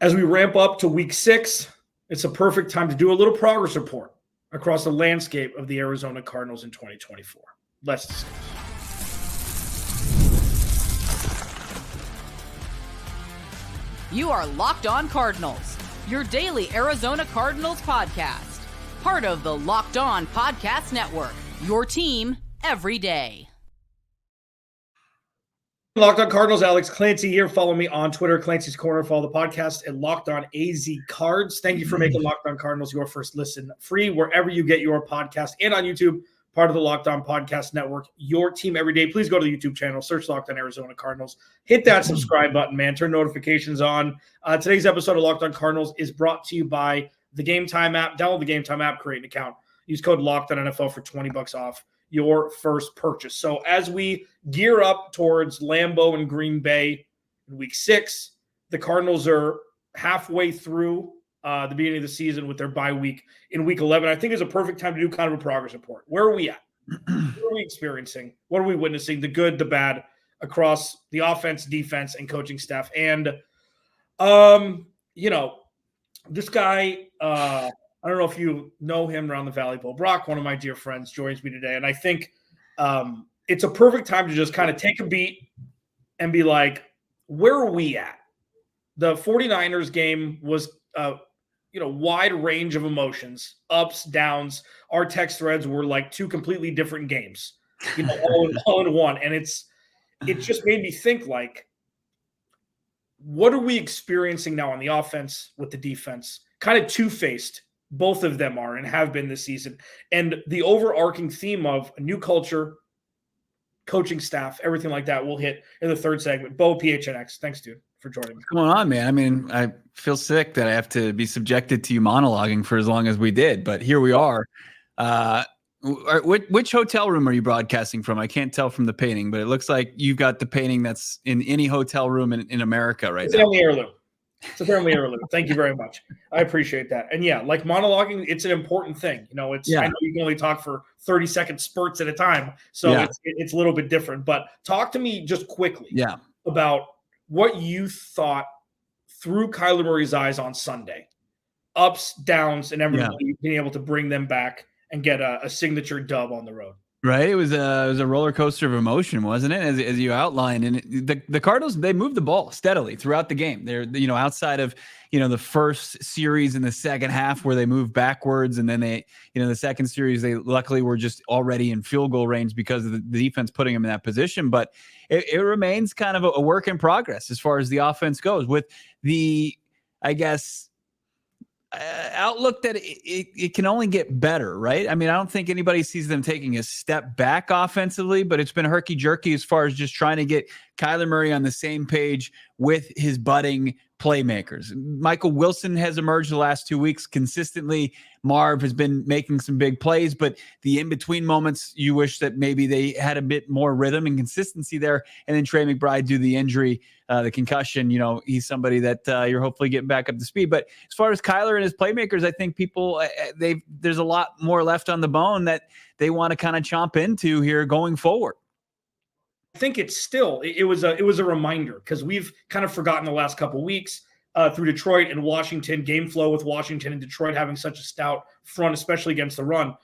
As we ramp up to week 6, it's a perfect time to do a little progress report across the landscape of the Arizona Cardinals in 2024. Let's discuss. You are Locked On Cardinals, your daily Arizona Cardinals podcast. Part of the Locked On Podcast Network, your team every day. Locked On Cardinals, Alex Clancy here. Follow me on Twitter, Clancy's Corner. Follow the podcast at Locked On AZ Cards. Thank you for making Locked On Cardinals your first listen free wherever you get your podcast and on YouTube, part of the Locked On Podcast Network, your team every day. Please go to the YouTube channel, search Locked On Arizona Cardinals. Hit that subscribe button, man. Turn notifications on. Today's episode of Locked On Cardinals is brought to you by the Game Time app. Download the Game Time app, create an account. Use code Locked On NFL for $20 off your first purchase. So as we gear up towards Lambeau and Green Bay in week 6, the Cardinals are halfway through the beginning of the season with their bye week in week 11. I think it's a perfect time to do kind of a progress report. Where are we at? What are we experiencing? What are we witnessing? The good, the bad across the offense, defense, and coaching staff. And, this guy, I don't know if you know him around the Valley Bowl. Brock, one of my dear friends, joins me today. And I think it's a perfect time to just kind of take a beat and be like, where are we at? The 49ers game was wide range of emotions, ups, downs. Our text threads were like 2 completely different games, all in one. And it just made me think, like, what are we experiencing now on the offense with the defense? Kind of two-faced, both of them are and have been this season. And the overarching theme of a new culture, coaching staff, everything like that will hit in the third segment. Bo PHNX, thanks, dude, for joining me. What's going on, man? I mean, I feel sick that I have to be subjected to you monologuing for as long as we did, but here we are. Which hotel room are you broadcasting from? I can't tell from the painting, but it looks like you've got the painting that's in any hotel room in America right now. Family heirloom. It's a family heirloom. Thank you very much. I appreciate that. And yeah, like monologuing, it's an important thing. I know you can only talk for 30-second spurts at a time, so it's a little bit different. But talk to me just quickly about what you thought through Kyler Murray's eyes on Sunday. Ups, downs, and everybody being able to bring them back and get a signature dub on the road. Right. It was a roller coaster of emotion, wasn't it? As you outlined, and the Cardinals, they moved the ball steadily throughout the game. They're, outside of, the first series in the second half where they moved backwards. And then they, the second series, they luckily were just already in field goal range because of the defense putting them in that position. But it remains kind of a work in progress as far as the offense goes, with the, I guess, outlook that it can only get better, right? I mean, I don't think anybody sees them taking a step back offensively, but it's been herky-jerky as far as just trying to get Kyler Murray on the same page with his budding playmakers. Michael Wilson has emerged the last 2 weeks consistently. Marv has been making some big plays, but the in-between moments, you wish that maybe they had a bit more rhythm and consistency there. And then Trey McBride, due to the injury, the concussion, he's somebody that you're hopefully getting back up to speed. But as far as Kyler and his playmakers, I think people, there's a lot more left on the bone that they want to kind of chomp into here going forward. I think it was a reminder, because we've kind of forgotten the last couple of weeks through Detroit and Washington, game flow with Washington and Detroit having such a stout front, especially against the run.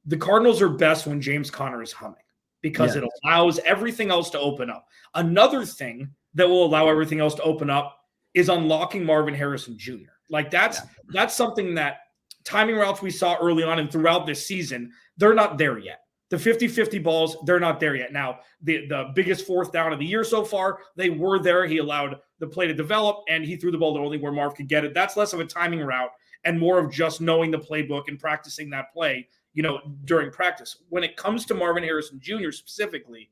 The Cardinals are best when James Conner is humming, because it allows everything else to open up. Another thing that will allow everything else to open up is unlocking Marvin Harrison Jr. Like that's something that timing routes we saw early on and throughout this season, they're not there yet. The 50-50 balls, they're not there yet. Now, the biggest fourth down of the year so far, they were there. He allowed the play to develop, and he threw the ball to only where Marv could get it. That's less of a timing route and more of just knowing the playbook and practicing that play, during practice. When it comes to Marvin Harrison Jr. specifically,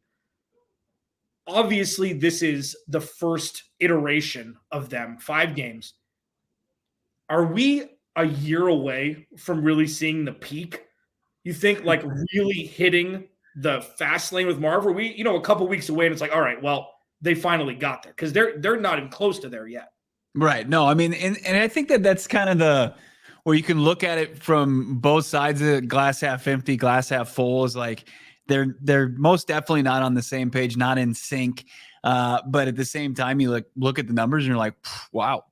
obviously this is the first iteration of them, 5 games. Are we a year away from really seeing the peak? You think, like, really hitting the fast lane with Marv? Are we, a couple weeks away and it's like, all right, well, they finally got there, because they're not even close to there yet. Right. No, I mean, and I think that's kind of where you can look at it from both sides of the glass half empty, glass half full, is like they're most definitely not on the same page, not in sync. But at the same time, you look at the numbers and you're like, wow,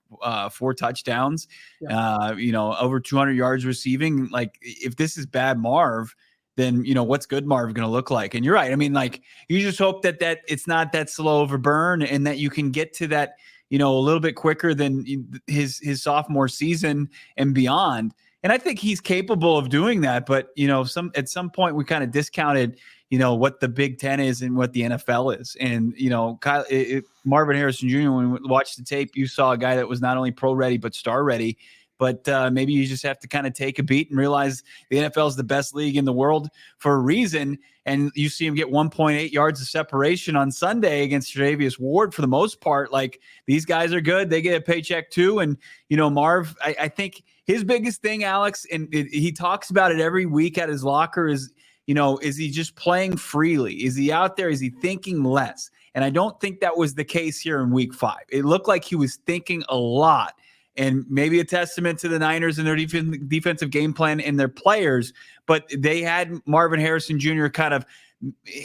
4 touchdowns, over 200 yards receiving. Like, if this is bad Marv, then, what's good Marv going to look like? And you're right. I mean, like, you just hope that it's not that slow of a burn and that you can get to that, a little bit quicker than his sophomore season and beyond. And I think he's capable of doing that. But, at some point we kind of discounted, what the Big Ten is and what the NFL is. And, Marvin Harrison Jr., when we watched the tape, you saw a guy that was not only pro ready, but star ready. But maybe you just have to kind of take a beat and realize the NFL is the best league in the world for a reason. And you see him get 1.8 yards of separation on Sunday against Tre'Davious Ward for the most part. Like, these guys are good. They get a paycheck too. And, Marv, I think his biggest thing, Alex, and he talks about it every week at his locker is, is he just playing freely? Is he out there? Is he thinking less? And I don't think that was the case here in week 5. It looked like he was thinking a lot. And maybe a testament to the Niners and their defensive game plan and their players. But they had Marvin Harrison Jr. kind of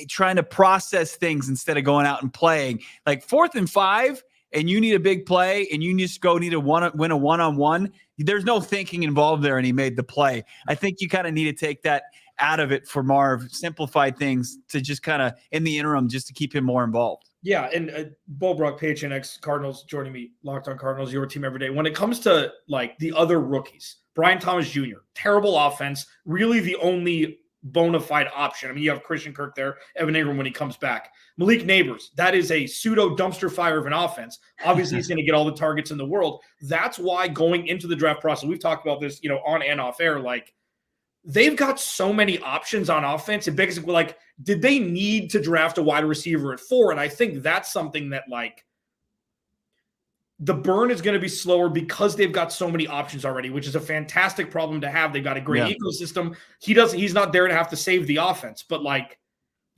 trying to process things instead of going out and playing. Like 4th and 5, and you need a big play, and you just need to win a one-on-one. There's no thinking involved there, and he made the play. I think you kind of need to take that out of it for Marv, simplify things to just kind of, in the interim, just to keep him more involved. Yeah, and Brack of PHNX Cardinals joining me, Locked On Cardinals, your team every day. When it comes to, like, the other rookies, Brian Thomas Jr., terrible offense, really the only bona fide option. I mean, you have Christian Kirk there, Evan Ingram when he comes back. Malik Neighbors, that is a pseudo dumpster fire of an offense. Obviously, he's going to get all the targets in the world. That's why going into the draft process, we've talked about this, on and off air, like, they've got so many options on offense. It begs, like, did they need to draft a wide receiver at 4? And I think that's something that, like, the burn is going to be slower because they've got so many options already, which is a fantastic problem to have. They've got a great ecosystem. He's not there to have to save the offense, but, like,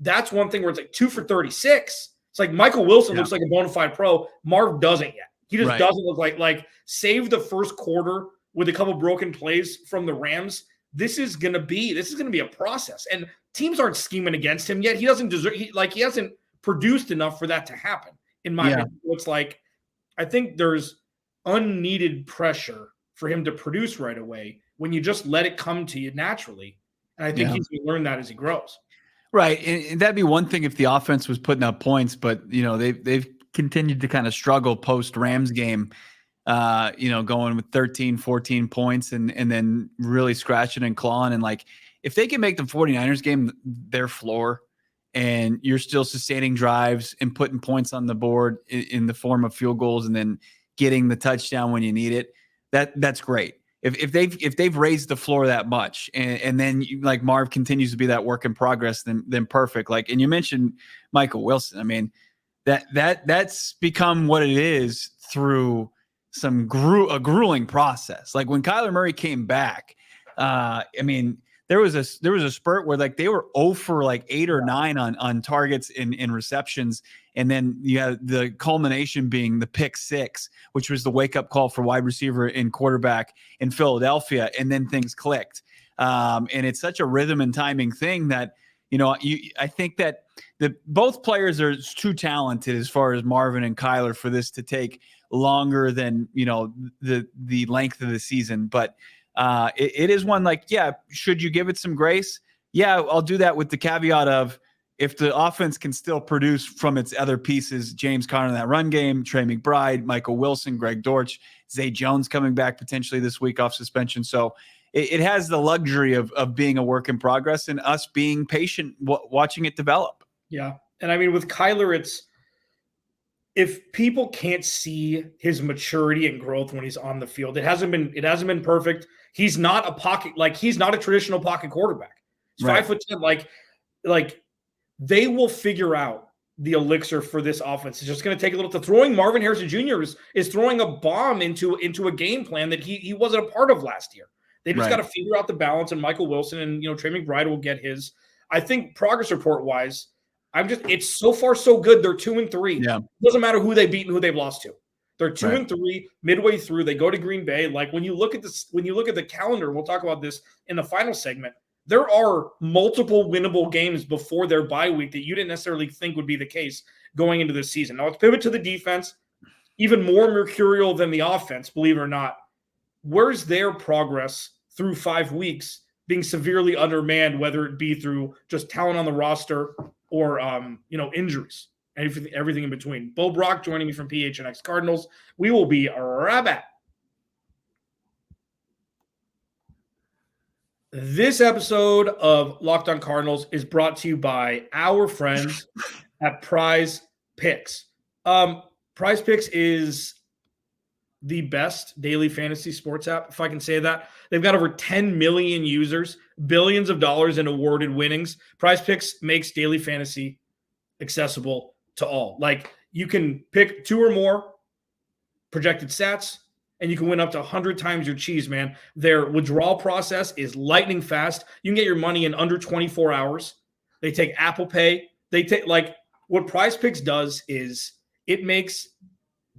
that's one thing where it's like 2 for 36. It's like Michael Wilson looks like a bona fide pro. Marv doesn't yet. He just doesn't look like save the first quarter with a couple broken plays from the Rams. This is going to be a process, and teams aren't scheming against him yet. He doesn't deserve. He hasn't produced enough for that to happen. In my opinion, it's like, I think there's unneeded pressure for him to produce right away when you just let it come to you naturally. And I think he's going to learn that as he grows. Right, and that'd be one thing if the offense was putting up points, but they've continued to kind of struggle post Rams game. Going with 13, 14 points and then really scratching and clawing. And, like, if they can make the 49ers game their floor and you're still sustaining drives and putting points on the board in the form of field goals and then getting the touchdown when you need it, that's great. If they've raised the floor that much and then like Marv continues to be that work in progress, then perfect. Like, and you mentioned Michael Wilson. I mean, that's become what it is through a grueling process. Like, when Kyler Murray came back, I mean, there was a spurt where, like, they were 0 for like 8 or 9 on targets in receptions. And then you had the culmination being the pick 6, which was the wake up call for wide receiver and quarterback in Philadelphia. And then things clicked. And it's such a rhythm and timing thing that, I think that both players are too talented as far as Marvin and Kyler for this to take longer than, the length of the season. But it is one, like, should you give it some grace? Yeah, I'll do that with the caveat of, if the offense can still produce from its other pieces, James Conner in that run game, Trey McBride, Michael Wilson, Greg Dortch, Zay Jones coming back potentially this week off suspension. So it has the luxury of being a work in progress and us being patient watching it develop. Yeah. And I mean, with Kyler, it's, if people can't see his maturity and growth when he's on the field, it hasn't been perfect. He's not a pocket, like, he's not a traditional pocket quarterback. He's 5'10", like they will figure out the elixir for this offense. It's just going to take a little. Throwing Marvin Harrison Jr. is throwing a bomb into a game plan that he wasn't a part of last year. They just got to figure out the balance, and Michael Wilson and Trey McBride will get his. I think progress report wise, it's so far so good. They're 2-3. Yeah. It doesn't matter who they beat and who they've lost to. They're 2-3 midway through. They go to Green Bay. Like, when you look at this, when you look at the calendar, we'll talk about this in the final segment. There are multiple winnable games before their bye week that you didn't necessarily think would be the case going into this season. Now let's pivot to the defense, even more mercurial than the offense, believe it or not. Where's their progress through 5 weeks being severely undermanned, whether it be through just talent on the roster or injuries, everything in between? Bo Brock joining me from PHNX Cardinals. We will be right back. This episode of Locked On Cardinals is brought to you by our friends at Prize Picks. Prize Picks is the best daily fantasy sports app, if I can say that. They've got over 10 million users, billions of dollars in awarded winnings. Prize Picks makes daily fantasy accessible to all. Like, you can pick 2 or more projected stats, and you can win up to 100 times your cheese, man. Their withdrawal process is lightning fast. You can get your money in under 24 hours. They take Apple Pay. What Prize Picks does is it makes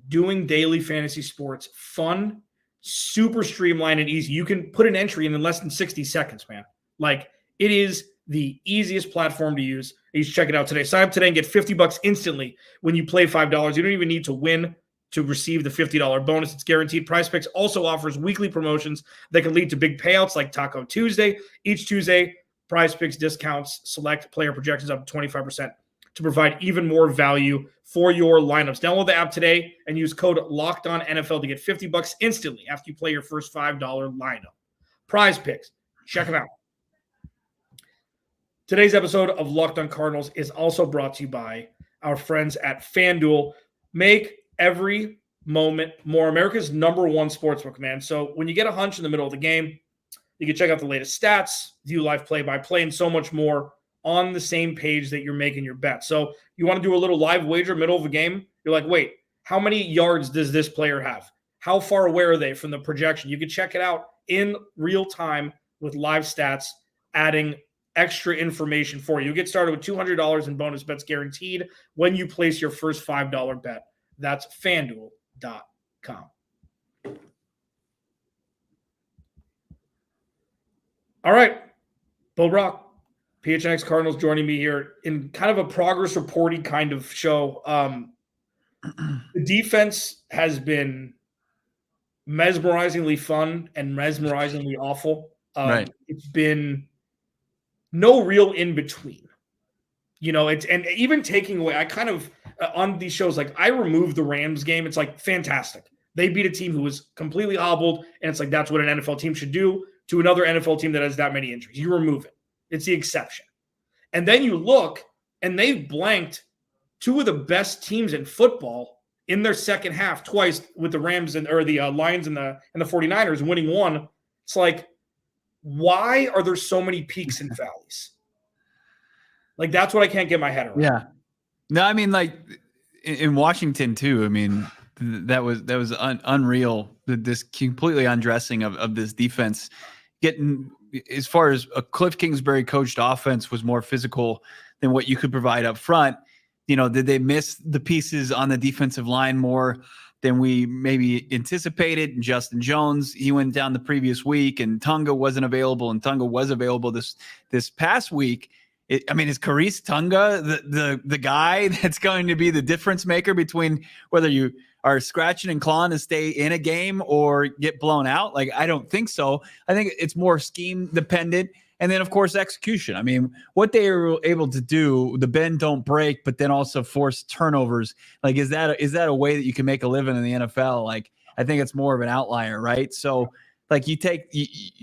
doing daily fantasy sports fun, super streamlined, and easy. You can put an entry in less than 60 seconds, man. Like, it is the easiest platform to use. You should check it out today. Sign up today and get $50 instantly when you play $5. You don't even need to win to receive the $50 bonus. It's guaranteed. Prize Picks also offers weekly promotions that can lead to big payouts like Taco Tuesday. Each Tuesday, Prize Picks discounts select player projections up to 25% to provide even more value for your lineups. Download the app today and use code LOCKEDONNFL to get $50 instantly after you play your first $5 lineup. Prize Picks. Check them out. Today's episode of Locked On Cardinals is also brought to you by our friends at FanDuel. Make every moment more. America's #1 sportsbook, man. So when you get a hunch in the middle of the game, you can check out the latest stats, view live play-by-play, and so much more on the same page that you're making your bet. So you want to do a little live wager middle of a game? You're like, wait, how many yards does this player have? How far away are they from the projection? You can check it out in real time with live stats, adding extra information for you. You get started with $200 in bonus bets guaranteed when you place your first $5 bet. That's FanDuel.com. All right, Bo Brock, PHNX Cardinals, joining me here in kind of a progress reporting kind of show. The defense has been mesmerizingly fun and mesmerizingly awful. Right. It's been no real in between. And even taking away, I kind of on these shows, like, I remove the Rams game. It's like fantastic. They beat a team who was completely hobbled, and it's like that's what an NFL team should do to another NFL team that has that many injuries. You remove it. It's the exception. And then you look, and they've blanked 2 of the best teams in football in their second half twice, with the Rams or the Lions and the 49ers winning one. It's like, why are there so many peaks and valleys? Like, that's what I can't get my head around. Yeah. No, I mean, like, in Washington too, I mean, that was unreal. This completely undressing of this defense, getting, as far as a Cliff Kingsbury coached offense was more physical than what you could provide up front. Did they miss the pieces on the defensive line more than we maybe anticipated? And Justin Jones, he went down the previous week, and Tunga wasn't available, and Tunga was available this past week. Is Karice Tunga the guy that's going to be the difference maker between whether you are scratching and clawing to stay in a game or get blown out? Like, I don't think so. I think it's more scheme dependent. And then, of course, execution. I mean, what they were able to do, the bend don't break, but then also force turnovers. Like, is that a way that you can make a living in the NFL? Like, I think it's more of an outlier, right? So, like, you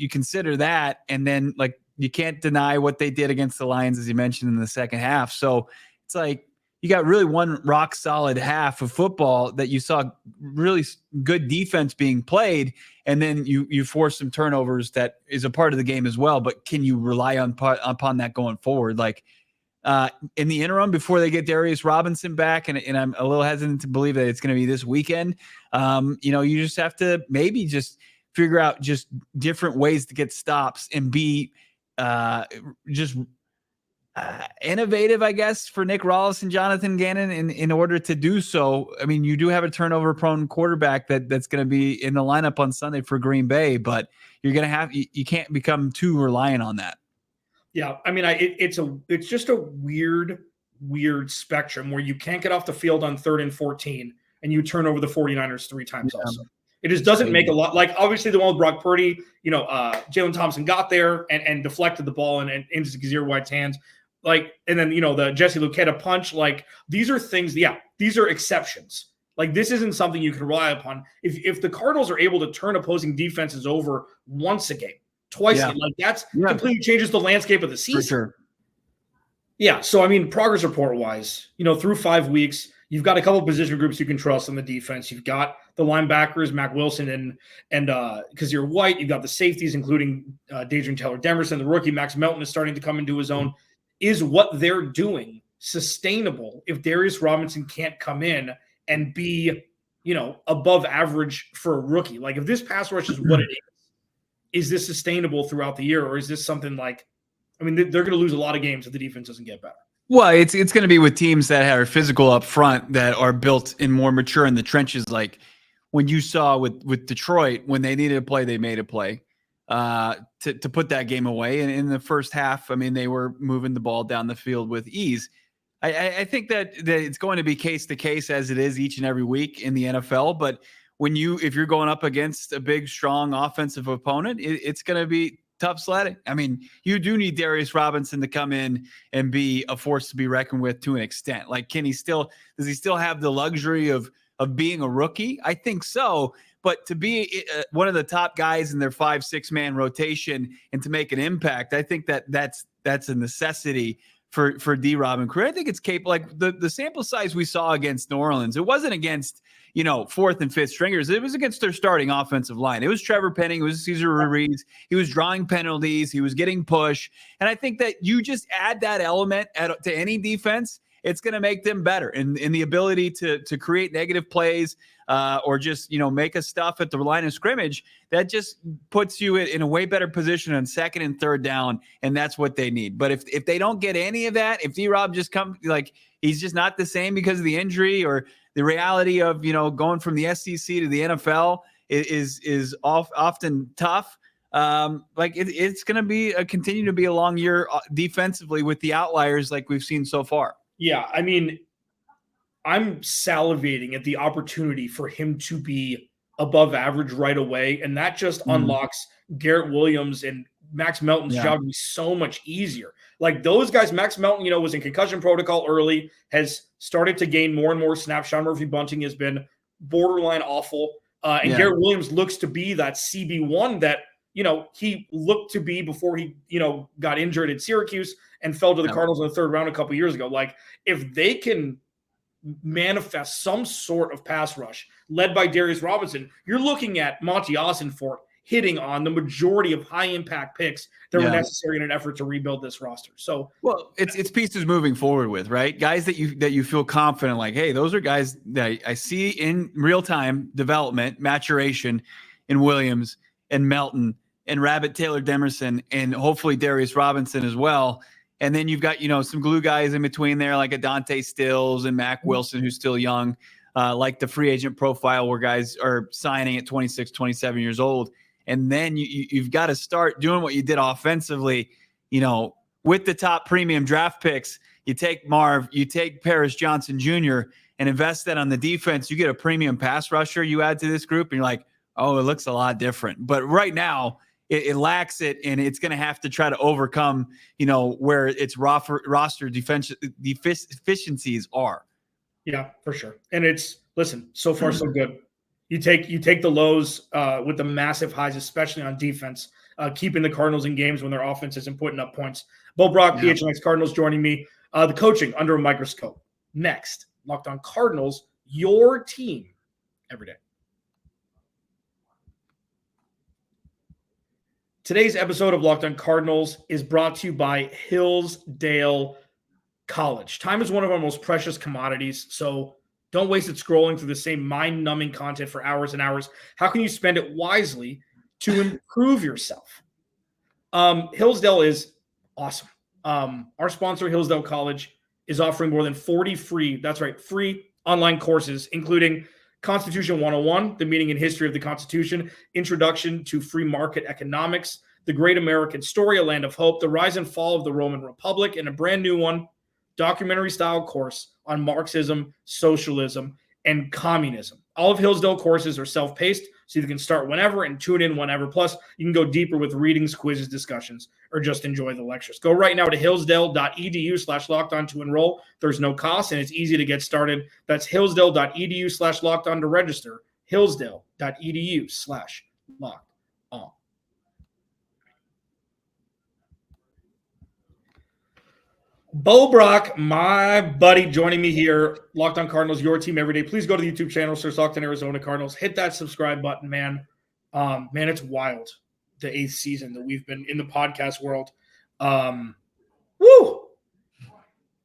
consider that, and then, like, you can't deny what they did against the Lions, as you mentioned, in the second half. So it's like you got really one rock solid half of football that you saw really good defense being played, and then you force some turnovers that is a part of the game as well. But can you rely upon that going forward? Like, in the interim, before they get Darius Robinson back, and I'm a little hesitant to believe that it's going to be this weekend, you just have to maybe just figure out just different ways to get stops and be innovative, I guess, for Nick Rallis and Jonathan Gannon in order to do so. I mean, you do have a turnover-prone quarterback that's going to be in the lineup on Sunday for Green Bay, but you're going to you can't become too reliant on that. Yeah, I mean, it's just a weird weird spectrum where you can't get off the field on 3rd and 14 and you turn over the 49ers 3 times also. It just doesn't make a lot. Like, obviously, the one with Brock Purdy, Jalen Thompson got there and deflected the ball and into Kazir White's hands. Like, and then, the Jesse Luketa punch. Like, these are things, these are exceptions. Like, this isn't something you can rely upon. If the Cardinals are able to turn opposing defenses over once a game, twice a game, like, that's completely changes the landscape of the season. For sure. Yeah. So, I mean, progress report wise, through 5 weeks, you've got a couple of position groups you can trust on the defense. You've got the linebackers, Mac Wilson and Kazir White. You've got the safeties, including Dadrian Taylor-Demerson. The rookie Max Melton is starting to come into his own. Is what they're doing sustainable if Darius Robinson can't come in and be, above average for a rookie? Like, if this pass rush is what it is this sustainable throughout the year? Or is this something like, they're going to lose a lot of games if the defense doesn't get better? Well, it's going to be with teams that are physical up front, that are built and more mature in the trenches. Like when you saw with Detroit, when they needed a play, they made a play to put that game away. And in the first half, they were moving the ball down the field with ease. I think that it's going to be case to case, as it is each and every week in the NFL. But if you're going up against a big, strong offensive opponent, it's going to be tough sledding. You do need Darius Robinson to come in and be a force to be reckoned with to an extent. Like, does he still have the luxury of being a rookie? I think so. But to be one of the top guys in their 5-6 man rotation and to make an impact, I think that's a necessity for D-Rob and crew. I think it's capable. Like the sample size we saw against New Orleans, it wasn't against, 4th and 5th stringers. It was against their starting offensive line. It was Trevor Penning. It was Cesar Ruiz. He was drawing penalties. He was getting push. And I think that you just add that element to any defense, it's going to make them better in the ability to create negative plays or just, make a stuff at the line of scrimmage. That just puts you in a way better position on 2nd and 3rd down, and that's what they need. But if they don't get any of that, if D-Rob just comes, like, he's just not the same because of the injury or the reality of, going from the SEC to the NFL is often tough. It's going to continue to be a long year defensively with the outliers like we've seen so far. Yeah, I'm salivating at the opportunity for him to be above average right away, and that just unlocks Garrett Williams and Max Melton's job to be so much easier. Like those guys, Max Melton, was in concussion protocol early, has started to gain more and more snaps. Sean Murphy-Bunting has been borderline awful, and Garrett Williams looks to be that CB1 that he looked to be before he got injured at Syracuse and fell to the Cardinals in the 3rd round a couple years ago. Like, if they can manifest some sort of pass rush led by Darius Robinson, you're looking at Monty Ossenfort hitting on the majority of high impact picks that were necessary in an effort to rebuild this roster. So, well, it's pieces moving forward with, right? Guys that you feel confident, like, hey, those are guys that I see in real time development, maturation in Williams and Melton and Rabbit Taylor-Demerson and hopefully Darius Robinson as well. And then you've got, some glue guys in between there, like a Dante Stills and Mac Wilson, who's still young, like the free agent profile where guys are signing at 26, 27 years old. And then you've got to start doing what you did offensively, with the top premium draft picks. You take Marv, you take Paris Johnson Jr. and invest that on the defense. You get a premium pass rusher you add to this group, and you're like, oh, it looks a lot different. But right now, it lacks it, and it's going to have to try to overcome, where its roster deficiencies are. Yeah, for sure. And so far so good. You take the lows with the massive highs, especially on defense, keeping the Cardinals in games when their offense isn't putting up points. Brack of PHNX Cardinals joining me. The coaching under a microscope. Next, Locked On Cardinals, your team every day. Today's episode of Locked On Cardinals is brought to you by Hillsdale College. Time is one of our most precious commodities, so don't waste it scrolling through the same mind-numbing content for hours and hours. How can you spend it wisely to improve yourself? Hillsdale is awesome. Our sponsor, Hillsdale College, is offering more than 40 free online courses, including Constitution 101, the meaning and history of the Constitution, Introduction to Free Market Economics, The Great American Story, A Land of Hope, The Rise and Fall of the Roman Republic, and a brand new one, documentary-style course on Marxism, socialism, and communism. All of Hillsdale courses are self-paced, so you can start whenever and tune in whenever. Plus, you can go deeper with readings, quizzes, discussions, or just enjoy the lectures. Go right now to hillsdale.edu/lockedon to enroll. There's no cost, and it's easy to get started. That's hillsdale.edu/lockedon to register. hillsdale.edu/lockedon. Bo Brock, my buddy, joining me here. Locked On Cardinals, your team every day. Please go to the YouTube channel, search Locked On Arizona Cardinals. Hit that subscribe button, man. Man, it's wild, the 8th season that we've been in the podcast world. Woo!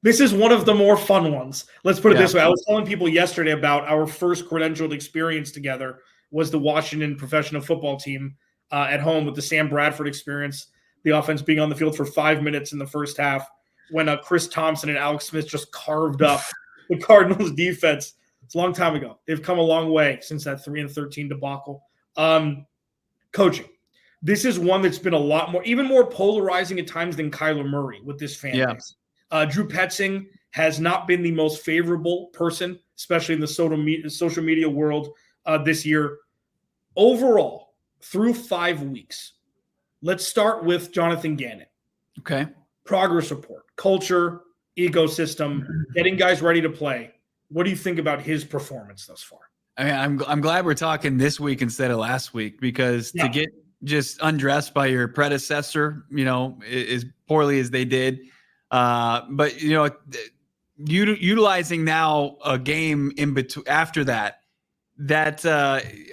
This is one of the more fun ones. Let's put it this way. I was telling people yesterday about our first credentialed experience together was the Washington professional football team at home with the Sam Bradford experience, the offense being on the field for 5 minutes in the first half, when Chris Thompson and Alex Smith just carved up the Cardinals defense. It's a long time ago. They've come a long way since that 3-13 debacle. Coaching. This is one that's been a lot more, even more polarizing at times than Kyler Murray with this fan base. Drew Petzing has not been the most favorable person, especially in the social media world this year. Overall, through 5 weeks, let's start with Jonathan Gannon. Okay. Progress report, culture, ecosystem, getting guys ready to play. What do you think about his performance thus far? I mean, I'm glad we're talking this week instead of last week, because to get just undressed by your predecessor, as poorly as they did, but utilizing now a game in between after that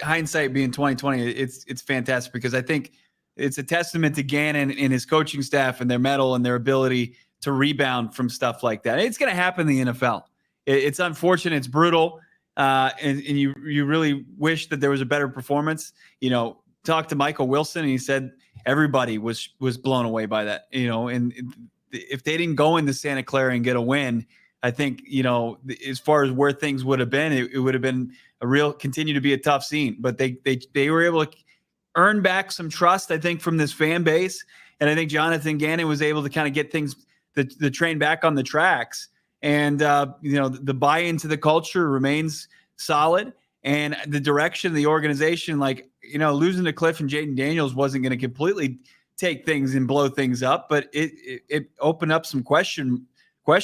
hindsight being 2020, it's fantastic, because I think it's a testament to Gannon and his coaching staff and their mettle and their ability to rebound from stuff like that. It's going to happen in the NFL. It's unfortunate. It's brutal. And you really wish that there was a better performance. Talked to Michael Wilson, and he said everybody was blown away by that. And if they didn't go into Santa Clara and get a win, I think, as far as where things would have been, it would have been continue to be a tough scene. But they were able to earn back some trust, I think, from this fan base. And I think Jonathan Gannon was able to kind of get things, the train back on the tracks. And, the buy-in to the culture remains solid. And the direction of the organization, losing to Cliff and Jaden Daniels wasn't going to completely take things and blow things up, but it opened up some question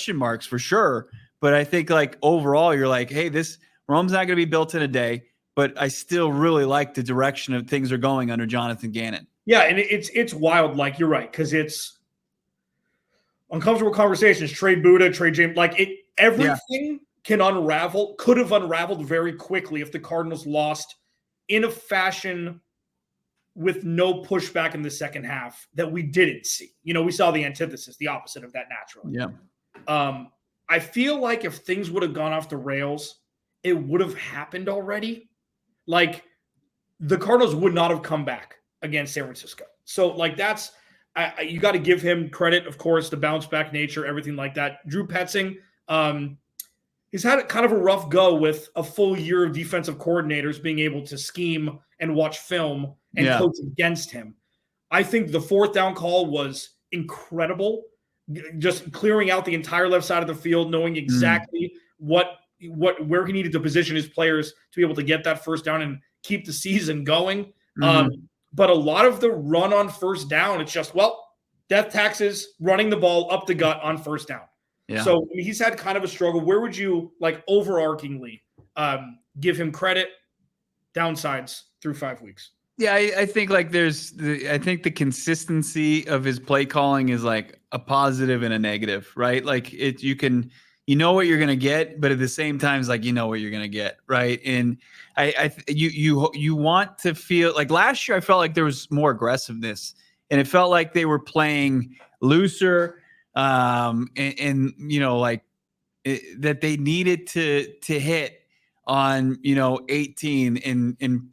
marks for sure. But I think, overall, you're like, hey, this Rome's not going to be built in a day. But I still really like the direction of things are going under Jonathan Gannon. Yeah, and it's wild. You're right, because it's uncomfortable conversations. Trade Buddha, trade James. Everything could have unraveled very quickly if the Cardinals lost in a fashion with no pushback in the second half that we didn't see. We saw the antithesis, the opposite of that naturally. Yeah. I feel like if things would have gone off the rails, it would have happened already. The Cardinals would not have come back against San Francisco. So, that's you got to give him credit, of course, the bounce back nature, everything like that. Drew Petzing, he's had kind of a rough go with a full year of defensive coordinators being able to scheme and watch film and coach against him. I think the 4th down call was incredible, just clearing out the entire left side of the field, knowing exactly where he needed to position his players to be able to get that first down and keep the season going. But a lot of the run on first down, it's just, death taxes, running the ball up the gut on first down. Yeah. So he's had kind of a struggle. Where would you, overarchingly, give him credit, downsides through 5 weeks? Yeah, I think I think the consistency of his play calling is a positive and a negative, right? You know what you're going to get, but at the same time, it's you know what you're going to get, right? And you want to feel last year, I felt like there was more aggressiveness, and it felt like they were playing looser, that they needed to hit on 18 and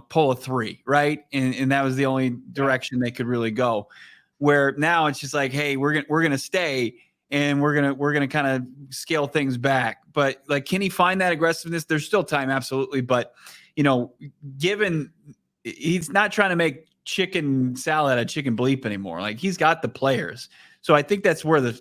pull a 3, right? And that was the only direction they could really go. Where now it's just hey, we're gonna stay. And we're gonna kind of scale things back, but can he find that aggressiveness? There's still time, absolutely, but given he's not trying to make chicken salad a chicken bleep anymore. He's got the players, so I think that's where the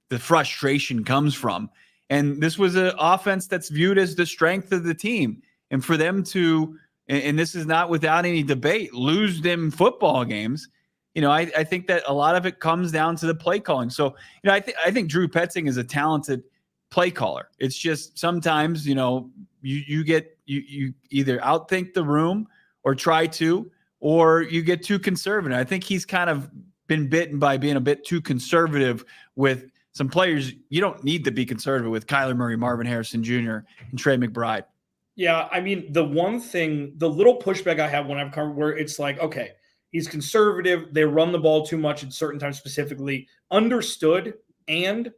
the frustration comes from. And this was an offense that's viewed as the strength of the team. And for them to, and this is not without any debate, lose them football games, I think that a lot of it comes down to the play calling. So, I think Drew Petzing is a talented play caller. It's just sometimes, you either outthink the room or try to, or you get too conservative. I think he's kind of been bitten by being a bit too conservative with some players. You don't need to be conservative with Kyler Murray, Marvin Harrison Jr., and Trey McBride. Yeah, I mean, the one thing, the little pushback I have when I've covered where it's like, okay, he's conservative. They run the ball too much at certain times specifically. Understood. And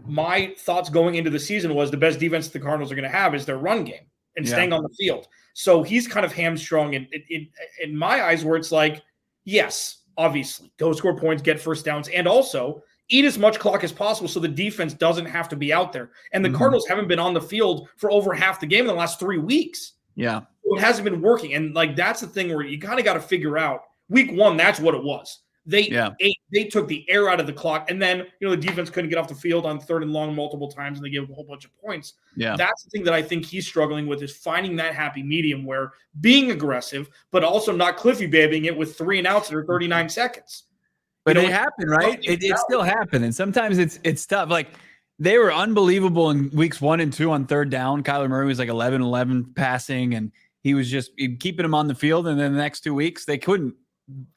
my thoughts going into the season was the best defense the Cardinals are going to have is their run game and staying on the field. So he's kind of hamstrung in my eyes where it's like, yes, obviously, go score points, get first downs, and also eat as much clock as possible so the defense doesn't have to be out there. And the Cardinals haven't been on the field for over half the game in the last 3 weeks. Yeah. So it hasn't been working. And that's the thing where you kind of got to figure out week 1, that's what it was. They took the air out of the clock, and then the defense couldn't get off the field on 3rd and long multiple times, and they gave a whole bunch of points. Yeah, that's the thing that I think he's struggling with is finding that happy medium where being aggressive, but also not cliffy babying it with 3 and outs that are 39 seconds. But it happened, right? It still happened, and sometimes it's tough. Like they were unbelievable in weeks 1 and 2 on 3rd down. Kyler Murray was like 11-11 passing, and he was just keeping him on the field. And then the next 2 weeks they couldn't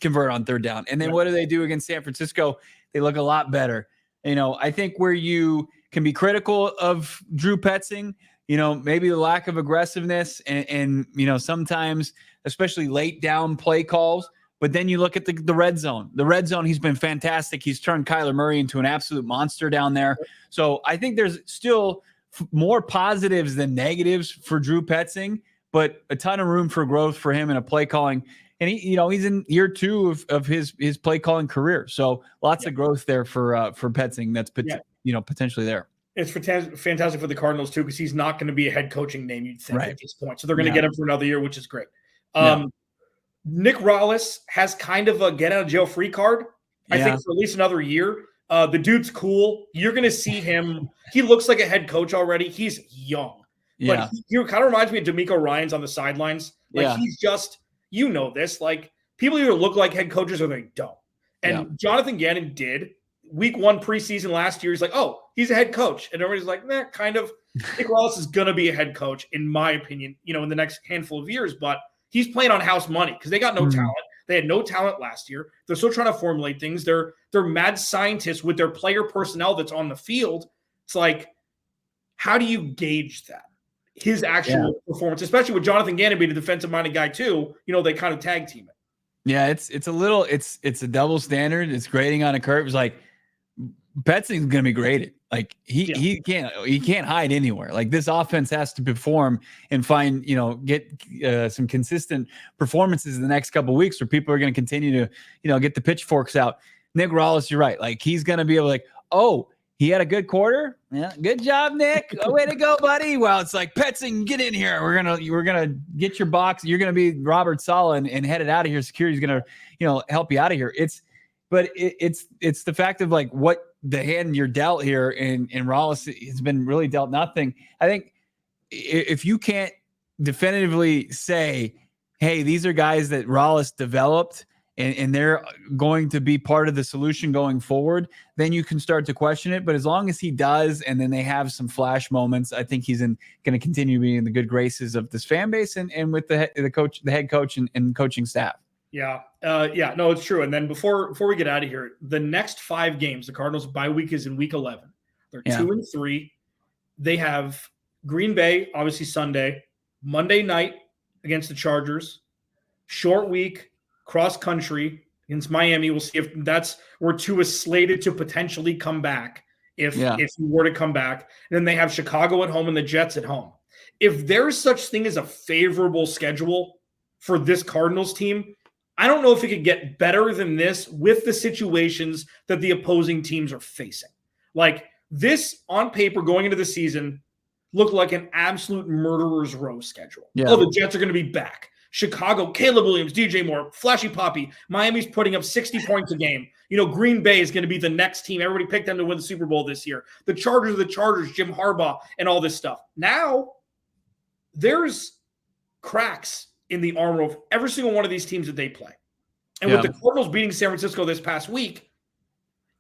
convert on 3rd down. And then what do they do against San Francisco? They look a lot better. I think where you can be critical of Drew Petzing, maybe the lack of aggressiveness and sometimes, especially late down play calls. But then you look at the red zone. The red zone, he's been fantastic. He's turned Kyler Murray into an absolute monster down there. So I think there's still more positives than negatives for Drew Petzing, but a ton of room for growth for him in a play calling. And he's in year 2 of his play calling career, so lots of growth there for Petzing. That's potentially there. It's fantastic for the Cardinals too because he's not going to be a head coaching name you'd think at this point. So they're going to get him for another year, which is great. Nick Rallis has kind of a get out of jail free card. I think for at least another year. The dude's cool. You're going to see him. He looks like a head coach already. He's young, but he kind of reminds me of D'Amico Ryans on the sidelines. He's just. This, people either look like head coaches or they don't. And Jonathan Gannon did. Week 1 preseason last year, he's like, oh, he's a head coach. And everybody's like, kind of. Nick Rallis is going to be a head coach, in my opinion, in the next handful of years. But he's playing on house money because they got no talent. They had no talent last year. They're still trying to formulate things. They're mad scientists with their player personnel that's on the field. It's like, how do you gauge that? His actual performance, especially with Jonathan Gannon being a defensive-minded guy too, they kind of tag team it. Yeah, it's a double standard. It's grading on a curve. It's like Petzing's going to be graded. Like he can't hide anywhere. Like this offense has to perform and find get some consistent performances in the next couple of weeks, where people are going to continue to get the pitchforks out. Nick Rallis, you're right. Like he's going to be able to he had a good quarter. Yeah, good job, Nick. Way to go, buddy. Well, it's like Petzing, get in here. We're gonna get your box. You're gonna be Robert Saleh and head it out of here. Security's gonna help you out of here. It's the fact of what the hand you're dealt here, and Rallis has been really dealt nothing. I think if you can't definitively say, hey, these are guys that Rallis developed. And they're going to be part of the solution going forward, then you can start to question it. But as long as he does, and then they have some flash moments, I think he's going to continue being in the good graces of this fan base and with the head coach and coaching staff. No, it's true. And then before we get out of here, the next 5 games, the Cardinals' bye week is in week 11. They're 2-3. They have Green Bay, obviously Sunday, Monday night against the Chargers, short week. Cross country against Miami. We'll see if that's where Tua is slated to potentially come back if he were to come back. And then they have Chicago at home and the Jets at home. If there's such thing as a favorable schedule for this Cardinals team, I don't know if it could get better than this with the situations that the opposing teams are facing. Like this on paper going into the season looked like an absolute murderer's row schedule. Yeah. Oh, the Jets are going to be back. Chicago, Caleb Williams, DJ Moore, Flashy Poppy. Miami's putting up 60 points a game. Green Bay is going to be the next team. Everybody picked them to win the Super Bowl this year. The Chargers are the Chargers, Jim Harbaugh, and all this stuff. Now, there's cracks in the armor of every single one of these teams that they play. And with the Cardinals beating San Francisco this past week,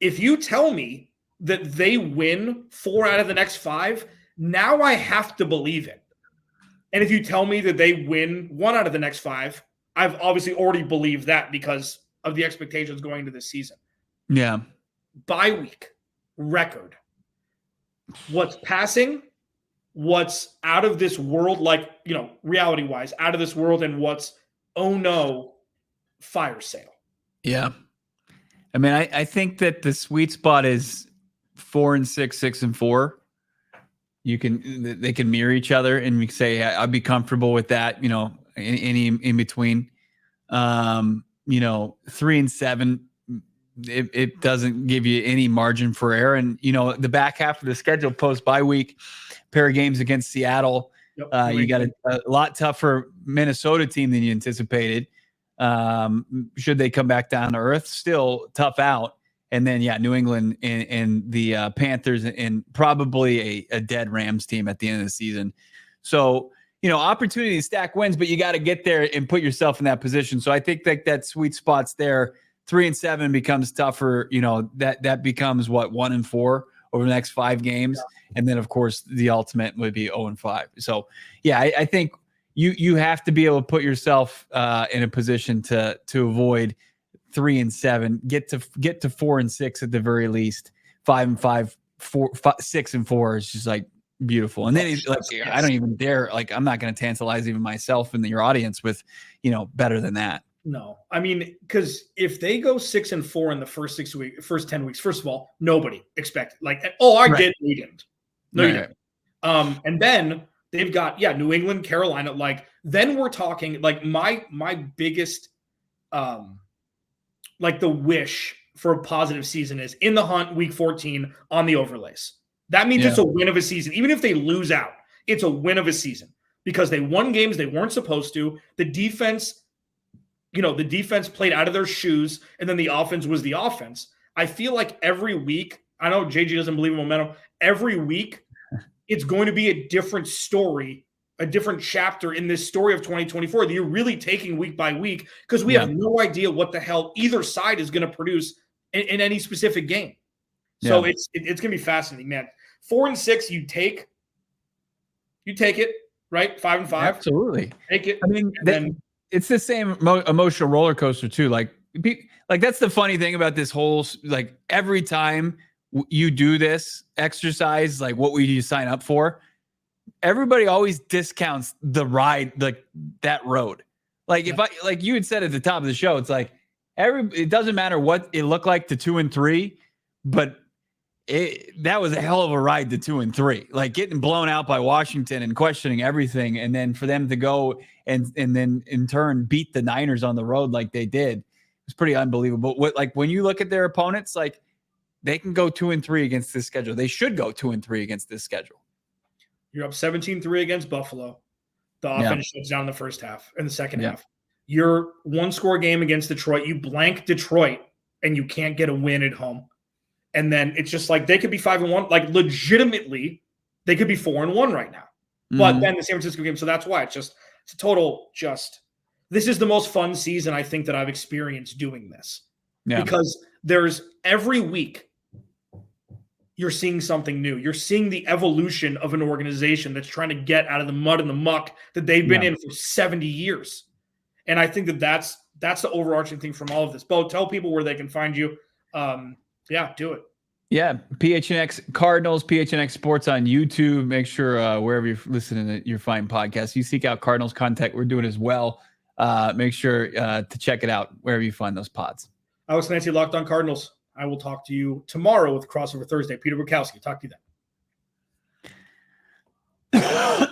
if you tell me that they win 4 out of the next 5, now I have to believe it. And if you tell me that they win 1 out of the next 5, I've obviously already believed that because of the expectations going into this season. Yeah. Bye week record. What's passing, what's out of this world, like, reality-wise, out of this world, and what's, oh no, fire sale. Yeah. I mean, I think that the sweet spot is 4-6, 6-4. They can mirror each other, and we say I'd be comfortable with that. Any in between. 3-7, it doesn't give you any margin for error. And the back half of the schedule post bye week, pair of games against Seattle. Yep. You got a lot tougher Minnesota team than you anticipated. Should they come back down to earth, still tough out. And then, New England and the Panthers and probably a dead Rams team at the end of the season. So, opportunity to stack wins, but you got to get there and put yourself in that position. So I think that sweet spot's there. 3-7 becomes tougher. That becomes 1-4 over the next 5 games. Yeah. And then, of course, the ultimate would be 0-5. So, I think you have to be able to put yourself in a position to avoid 3-7, get to 4-6 at the very least. 5-5, 6-4 is just like beautiful. And then he's like, I don't even dare. Like, I'm not going to tantalize even myself and your audience with, better than that. No, I mean, because if they go 6-4 in the first 10 weeks, first of all, nobody expected. Like, did. We didn't. No, you didn't. And then they've got New England, Carolina. Like, then we're talking like my biggest like the wish for a positive season is in the hunt week 14 on the overlays. That means it's a win of a season. Even if they lose out, it's a win of a season because they won games they weren't supposed to. The defense, the defense played out of their shoes, and then the offense was the offense. I feel like every week, I know JG doesn't believe in momentum. Every week, it's going to be a different story, a different chapter in this story of 2024 that you're really taking week by week because we have no idea what the hell either side is going to produce in any specific game. So it's going to be fascinating, man. 4-6, you take it, right? 5-5. Absolutely. Take it. I mean, it's the same emotional roller coaster too. Like that's the funny thing about this whole, like every time you do this exercise, like what would you sign up for? Everybody always discounts the ride, like that road. Like if like you had said at the top of the show, it's like it doesn't matter what it looked like to 2-3, but that was a hell of a ride to 2-3, like getting blown out by Washington and questioning everything. And then for them to go and then in turn beat the Niners on the road like they did, it was pretty unbelievable. When you look at their opponents, like they can go 2-3 against this schedule. They should go 2-3 against this schedule. You're up 17-3 against Buffalo. The offense shuts down in the first half and the second half. Your 1-score game against Detroit, you blank Detroit and you can't get a win at home. And then it's just like they could be 5-1. Like legitimately, they could be 4-1 right now. But then the San Francisco game. So that's why it's a total this is the most fun season I think that I've experienced doing this. Yeah. Because there's every week you're seeing something new. You're seeing the evolution of an organization that's trying to get out of the mud and the muck that they've been in for 70 years. And I think that's the overarching thing from all of this. Bo, tell people where they can find you. Do it. Yeah, PHNX Cardinals, PHNX Sports on YouTube. Make sure wherever you're listening to your fine podcast, you seek out Cardinals content. We're doing as well. Make sure to check it out wherever you find those pods. Alex Clancy, Locked On Cardinals. I will talk to you tomorrow with Crossover Thursday. Peter Bukowski, talk to you then.